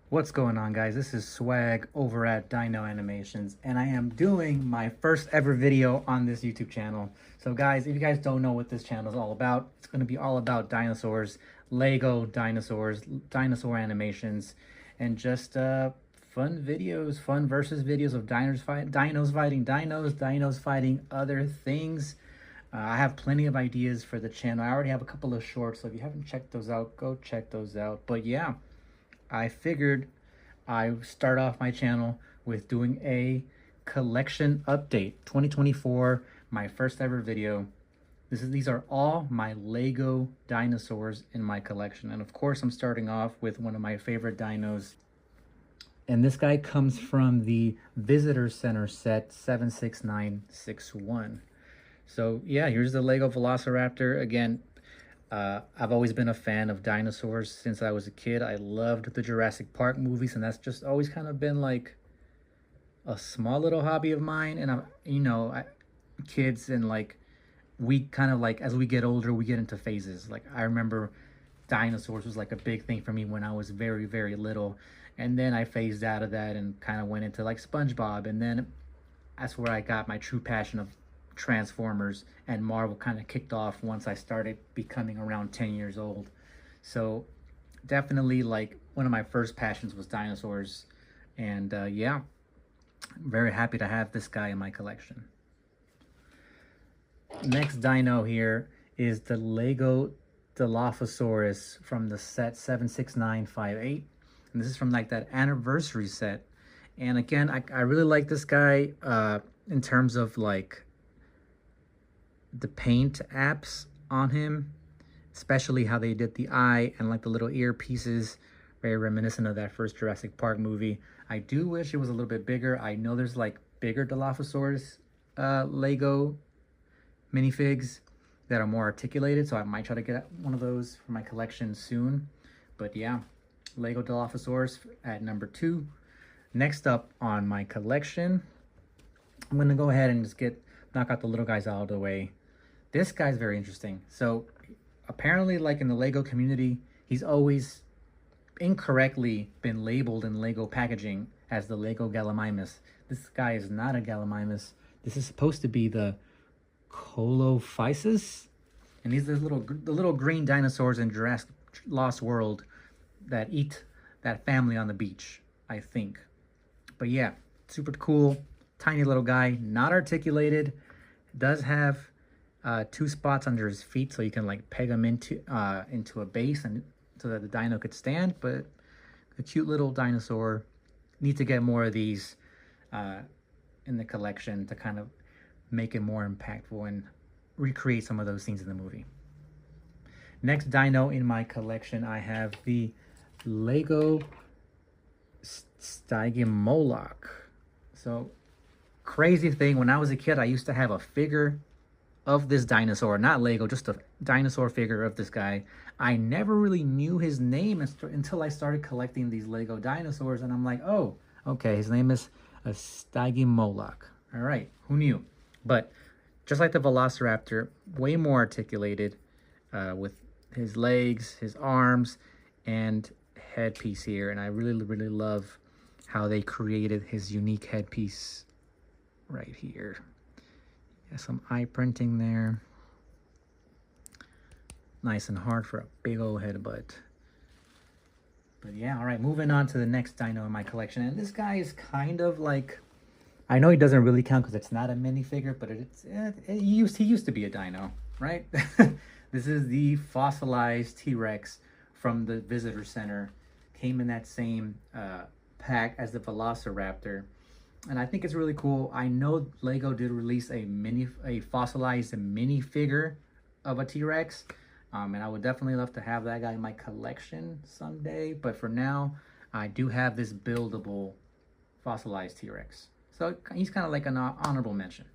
What's going on, guys? This is Swag over at Dino Animations, and I am doing my first ever video on this YouTube channel. So guys, if you guys don't know what this channel is all about, it's going to be all about dinosaurs, Lego dinosaurs, dinosaur animations, and just fun videos, fun versus videos of dinos fighting dinos, dinos fighting other things. I have plenty of ideas for the channel. I already have a couple of shorts, so if you haven't checked those out, go check those out. But yeah, I figured I start off my channel with doing a collection update 2024, my first ever video. These are all my Lego dinosaurs in my collection, and of course I'm starting off with one of my favorite dinos, and this guy comes from the Visitor Center set 76961. So yeah, here's the Lego Velociraptor. Again, I've always been a fan of dinosaurs since I was a kid. I loved the Jurassic Park movies, and that's just always kind of been like a small little hobby of mine. And kids and like we kind of like as we get older, we get into phases. Like I remember dinosaurs was like a big thing for me when I was very, very little, and then I phased out of that and kind of went into like SpongeBob, and then that's where I got my true passion of Transformers and Marvel kind of kicked off once I started becoming around 10 years old. So definitely like one of my first passions was dinosaurs. And yeah, I'm very happy to have this guy in my collection. Next dino here is the Lego Dilophosaurus from the set 76958. And this is from like that anniversary set. And again, I really like this guy in terms of like the paint apps on him, especially how they did the eye and like the little ear pieces, very reminiscent of that first Jurassic Park movie. I do wish it was a little bit bigger. I know there's like bigger Dilophosaurus Lego minifigs that are more articulated, so I might try to get one of those for my collection soon. But yeah, Lego Dilophosaurus at number 2. Next up on my collection, I'm gonna go ahead and just knock out the little guys out of the way. This guy's very interesting. So apparently, like in the Lego community, he's always incorrectly been labeled in Lego packaging as the Lego Gallimimus. This guy is not a Gallimimus. This is supposed to be the Colophysis. And these are the little green dinosaurs in Jurassic Lost World that eat that family on the beach, I think. But yeah, super cool. Tiny little guy, not articulated. Does have 2 spots under his feet, so you can like peg him into a base and so that the dino could stand. But a cute little dinosaur. Need to get more of these in the collection to kind of make it more impactful and recreate some of those scenes in the movie. Next dino in my collection, I have the Lego Stygimoloch. So crazy thing, when I was a kid, I used to have a figure of this dinosaur, not Lego, just a dinosaur figure of this guy. I never really knew his name until I started collecting these Lego dinosaurs, and I'm like, oh, okay, his name is a Stygimoloch. All right, who knew? But just like the Velociraptor, way more articulated with his legs, his arms, and headpiece here. And I really, really love how they created his unique headpiece right here. Got some eye printing there. Nice and hard for a big old headbutt. But yeah, all right, moving on to the next dino in my collection. And this guy is kind of like, I know he doesn't really count because it's not a minifigure, but he used to be a dino, right? This is the fossilized T-Rex from the Visitor Center. Came in that same pack as the Velociraptor. And I think it's really cool. I know Lego did release a fossilized minifigure of a T-Rex. And I would definitely love to have that guy in my collection someday. But for now, I do have this buildable fossilized T-Rex. So he's kind of like an honorable mention.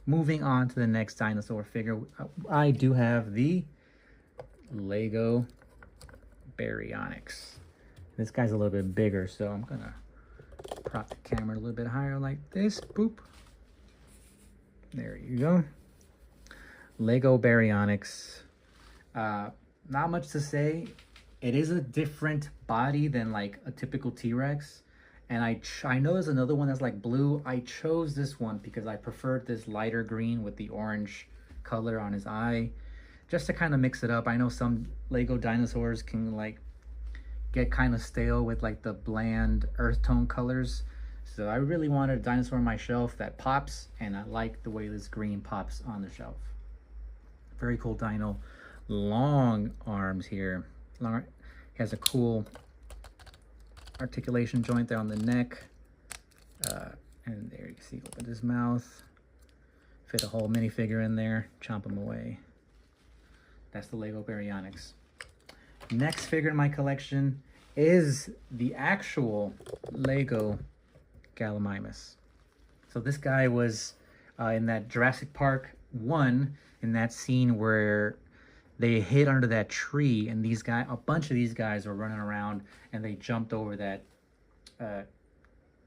Moving on to the next dinosaur figure, I do have the Lego Baryonyx. This guy's a little bit bigger, so I'm gonna prop the camera a little bit higher like this. Boop. There you go. Lego Baryonyx. Not much to say. It is a different body than like a typical T-Rex. And I know there's another one that's like blue. I chose this one because I preferred this lighter green with the orange color on his eye, just to kind of mix it up. I know some Lego dinosaurs can like get kind of stale with like the bland earth tone colors. So I really wanted a dinosaur on my shelf that pops, and I like the way this green pops on the shelf. Very cool dino. Long arms here. He has a cool articulation joint there on the neck. And there you can see, open his mouth. Fit a whole minifigure in there. Chomp him away. That's the Lego Baryonyx. Next figure in my collection is the actual Lego Gallimimus. So this guy was in that Jurassic Park 1, in that scene where they hid under that tree, and these guys, a bunch of these guys were running around, and they jumped over that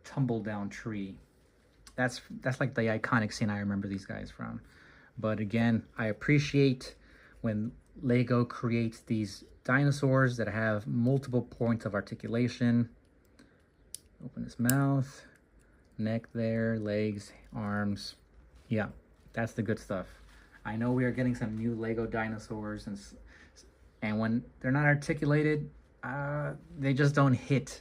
tumble down tree. That's like the iconic scene I remember these guys from. But again, I appreciate when Lego creates these dinosaurs that have multiple points of articulation. Open his mouth, neck there, legs, arms. Yeah, that's the good stuff. I know we are getting some new Lego dinosaurs, and when they're not articulated, they just don't hit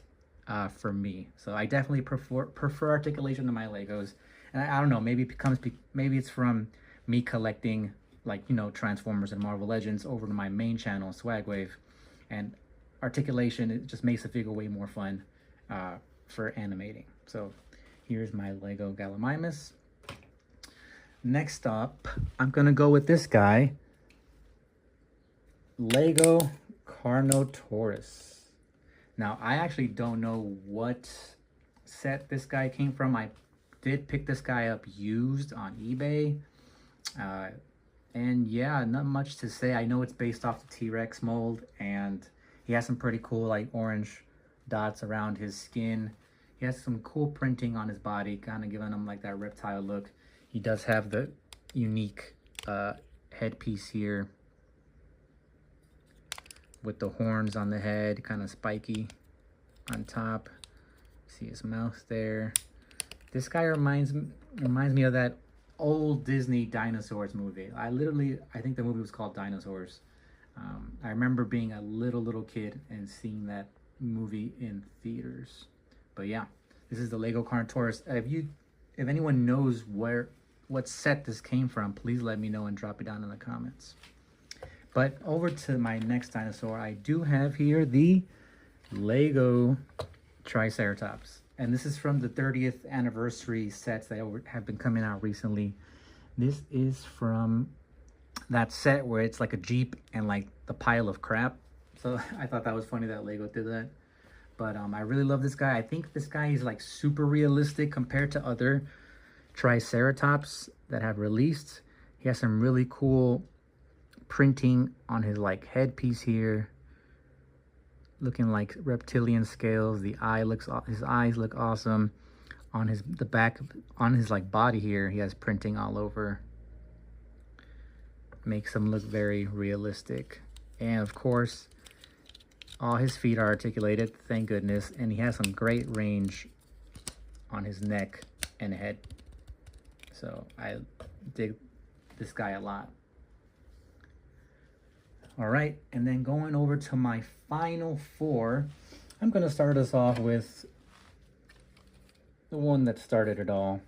for me. So I definitely prefer articulation to my Legos. And I don't know, maybe it's from me collecting, like, you know, Transformers and Marvel Legends over to my main channel, Swagwave, and articulation, it just makes the figure way more fun for animating. So here's my Lego Gallimimus. Next up, I'm gonna go with this guy, Lego Carnotaurus. Now, I actually don't know what set this guy came from. I did pick this guy up used on eBay. And yeah, not much to say. I know it's based off the T-Rex mold, and he has some pretty cool like orange dots around his skin. He has some cool printing on his body, kind of giving him like that reptile look. He does have the unique headpiece here with the horns on the head, kind of spiky on top. See his mouth there. This guy reminds me of that old Disney Dinosaurs movie. I think the movie was called Dinosaurs. I remember being a little kid and seeing that movie in theaters. But yeah, this is the Lego Carnotaurus. If anyone knows what set this came from, please let me know and drop it down in the comments. But over to my next dinosaur, I do have here the Lego Triceratops. And this is from the 30th anniversary sets that have been coming out recently. This is from that set where it's like a Jeep and like the pile of crap. So I thought that was funny that Lego did that. But I really love this guy. I think this guy is like super realistic compared to other Triceratops that have released. He has some really cool printing on his like headpiece here, looking like reptilian scales. His eyes look awesome. On the back, on his like body here, he has printing all over. Makes him look very realistic. And of course, all his feet are articulated, thank goodness. And he has some great range on his neck and head. So I dig this guy a lot. All right, and then going over to my final four, I'm gonna start us off with the one that started it all,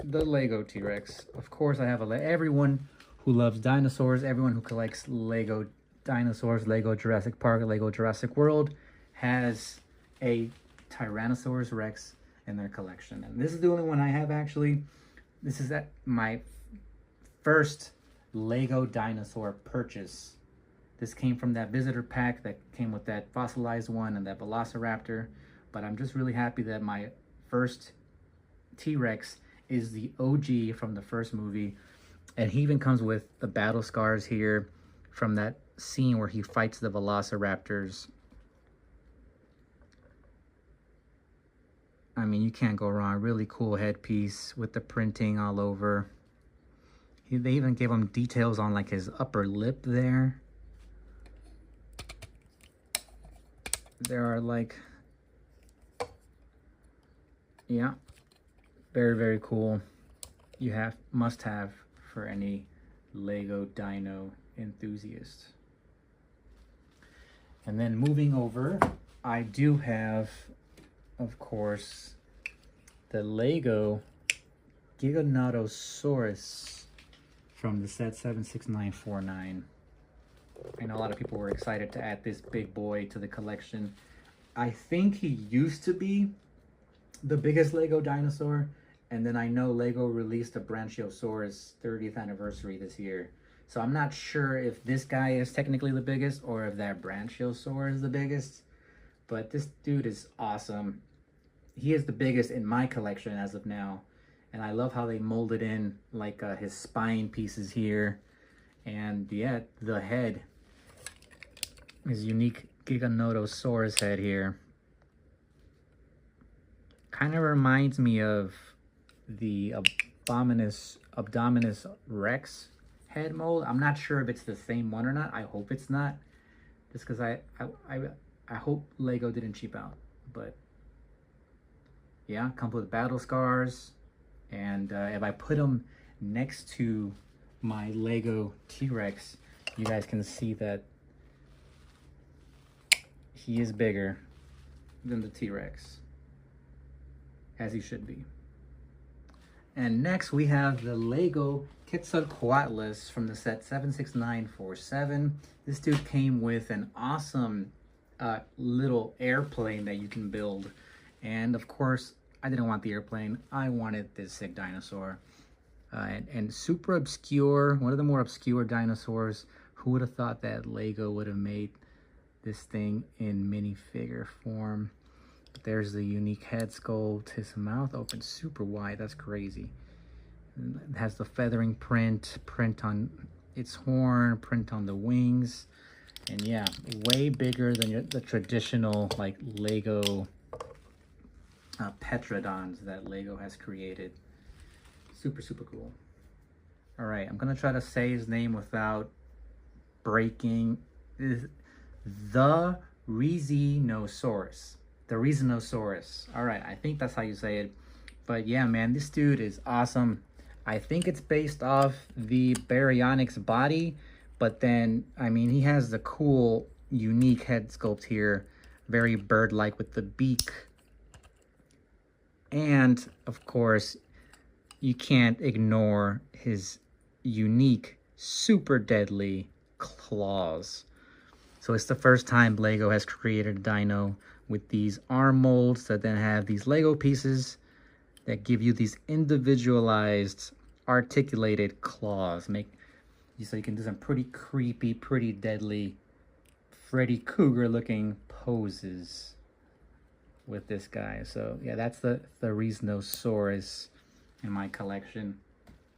the Lego T-Rex. Of course, I have everyone who loves dinosaurs, everyone who collects Lego dinosaurs, Lego Jurassic Park, Lego Jurassic World, has a Tyrannosaurus Rex in their collection. And this is the only one I have, actually. This is my first Lego dinosaur purchase. This came from that visitor pack that came with that Fossilized one and that Velociraptor. But I'm just really happy that my first T-Rex is the OG from the first movie. And he even comes with the battle scars here from that scene where he fights the Velociraptors. I mean, you can't go wrong. Really cool headpiece with the printing all over. They even gave him details on like his upper lip there. there are like, yeah, very, very cool. You must have for any Lego Dino enthusiast. And then moving over, I do have, of course, the Lego Giganotosaurus from the set 76949. I know a lot of people were excited to add this big boy to the collection. I think he used to be the biggest Lego dinosaur, and then I know Lego released a Brachiosaurus 30th anniversary this year. So I'm not sure if this guy is technically the biggest or if that Brachiosaur is the biggest, but this dude is awesome. He is the biggest in my collection as of now, and I love how they molded in like his spine pieces here, and yeah, the head, his unique Giganotosaurus head here. Kind of reminds me of the Abdominus Rex head mold. I'm not sure if it's the same one or not. I hope it's not, just because I hope Lego didn't cheap out. But yeah, comes with battle scars, and if I put them next to my Lego T-Rex, you guys can see that he is bigger than the T-Rex, as he should be. And next we have the Lego Quetzalcoatlus from the set 76947. This dude came with an awesome little airplane that you can build. And of course, I didn't want the airplane. I wanted this sick dinosaur. And super obscure, one of the more obscure dinosaurs. Who would have thought that Lego would have made this thing in minifigure form? There's the unique head sculpt. His mouth opens super wide. That's crazy. It has the feathering print on its horn, print on the wings. And yeah, way bigger than the traditional like Lego Petrodons that Lego has created. Super, super cool. All right, I'm gonna try to say his name without breaking. The Rhizinosaurus. The Rhizinosaurus. All right, I think that's how you say it. But yeah, man, this dude is awesome. I think it's based off the Baryonyx body, but then, I mean, he has the cool, unique head sculpt here. Very bird-like with the beak. And, of course, you can't ignore his unique, super deadly claws. So it's the first time Lego has created a dino with these arm molds that then have these Lego pieces that give you these individualized, articulated claws. So you can do some pretty creepy, pretty deadly Freddy Krueger looking poses with this guy. So yeah, that's the Rhizinosaurus in my collection.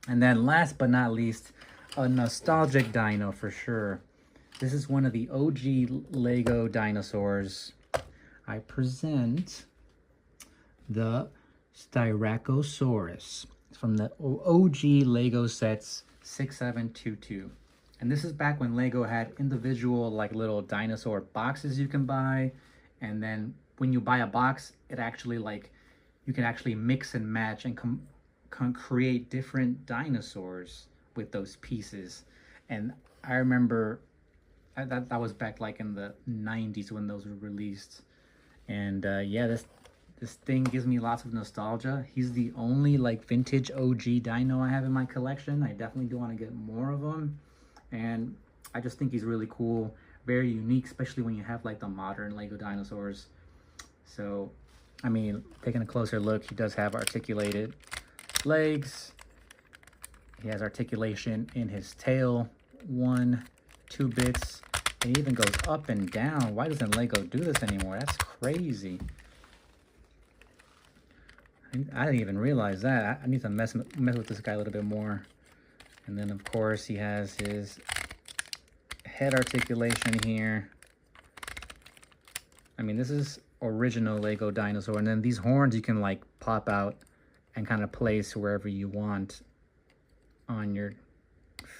And then last but not least, a nostalgic dino for sure. This is one of the OG Lego dinosaurs. I present the Styracosaurus from the OG Lego sets 6722. And this is back when Lego had individual like little dinosaur boxes you can buy. And then when you buy a box, it actually like, you can actually mix and match and create different dinosaurs with those pieces. And I remember that was back like in the 90s when those were released. And yeah, this thing gives me lots of nostalgia. He's the only like vintage OG dino I have in my collection. I definitely do want to get more of them. And I just think he's really cool, very unique, especially when you have like the modern Lego dinosaurs. So, I mean, taking a closer look, he does have articulated legs. He has articulation in his tail, 1, 2 bits. It even goes up and down. Why doesn't Lego do this anymore? That's crazy. I didn't even realize that. I need to mess with this guy a little bit more. And then, of course, he has his head articulation here. I mean, this is original Lego dinosaur. And then these horns you can, like, pop out and kind of place wherever you want on your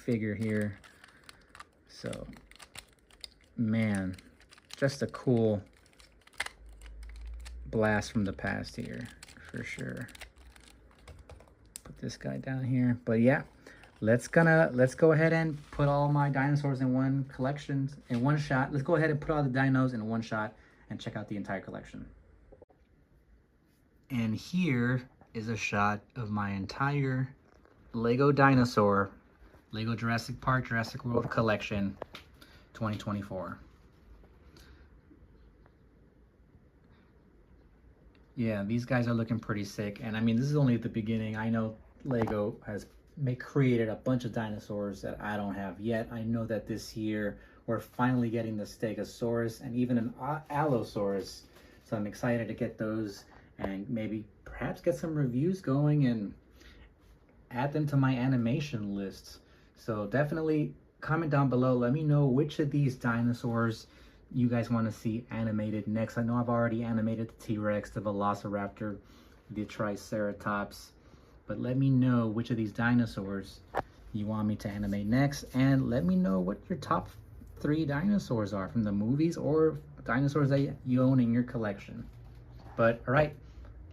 figure here. So, man, just a cool blast from the past here for sure. Put this guy down here. But yeah, let's go ahead and put all my dinosaurs in one collection in one shot. Let's go ahead and put all the dinos in one shot and check out the entire collection. And here is a shot of my entire Lego Dinosaur, Lego Jurassic Park, Jurassic World collection 2024. Yeah, these guys are looking pretty sick. And I mean, this is only the beginning. I know Lego has created a bunch of dinosaurs that I don't have yet. I know that this year we're finally getting the Stegosaurus and even an Allosaurus. So I'm excited to get those and maybe perhaps get some reviews going and add them to my animation lists. So definitely comment down below. Let me know which of these dinosaurs you guys want to see animated next. I know I've already animated the T-Rex, the Velociraptor, the Triceratops, but let me know which of these dinosaurs you want me to animate next, and let me know what your top 3 dinosaurs are from the movies or dinosaurs that you own in your collection. But all right,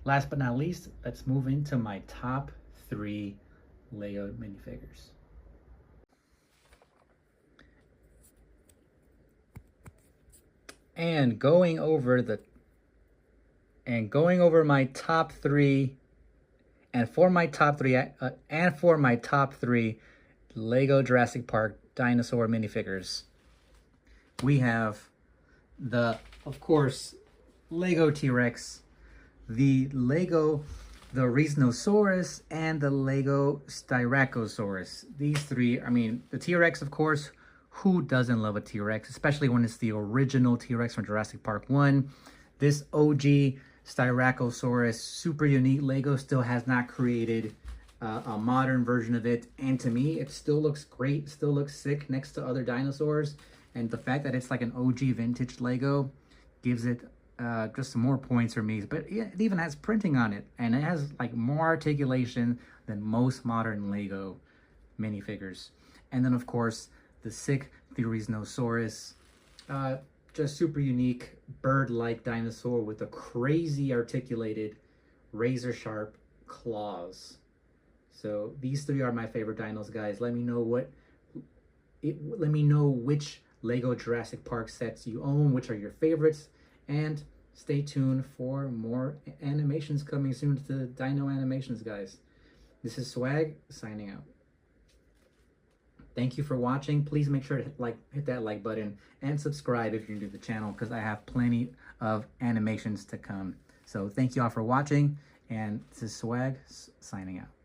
last but not least, let's move into my top 3 Lego minifigures. And going over my top 3, and for my top 3 Lego Jurassic Park dinosaur minifigures, we have of course, Lego T-Rex, the Rhinoceros, and the Lego Styracosaurus. These 3, I mean, the T-Rex, of course. Who doesn't love a T-Rex, especially when it's the original T-Rex from Jurassic Park 1? This OG Styracosaurus, super unique. Lego still has not created a modern version of it. And to me, it still looks great, still looks sick next to other dinosaurs. And the fact that it's like an OG vintage Lego gives it just some more points for me. But it even has printing on it. And it has like more articulation than most modern Lego minifigures. And then, of course, the sick Dinosaurus, just super unique bird-like dinosaur with a crazy articulated razor sharp claws. So these 3 are my favorite dinos, guys. Let me know which Lego Jurassic Park sets you own, which are your favorites, and stay tuned for more animations coming soon to Dino Animations, guys. This is Swag signing out. Thank you for watching. Please make sure to hit that like button and subscribe if you're new to the channel, because I have plenty of animations to come. So thank you all for watching, and this is Swag signing out.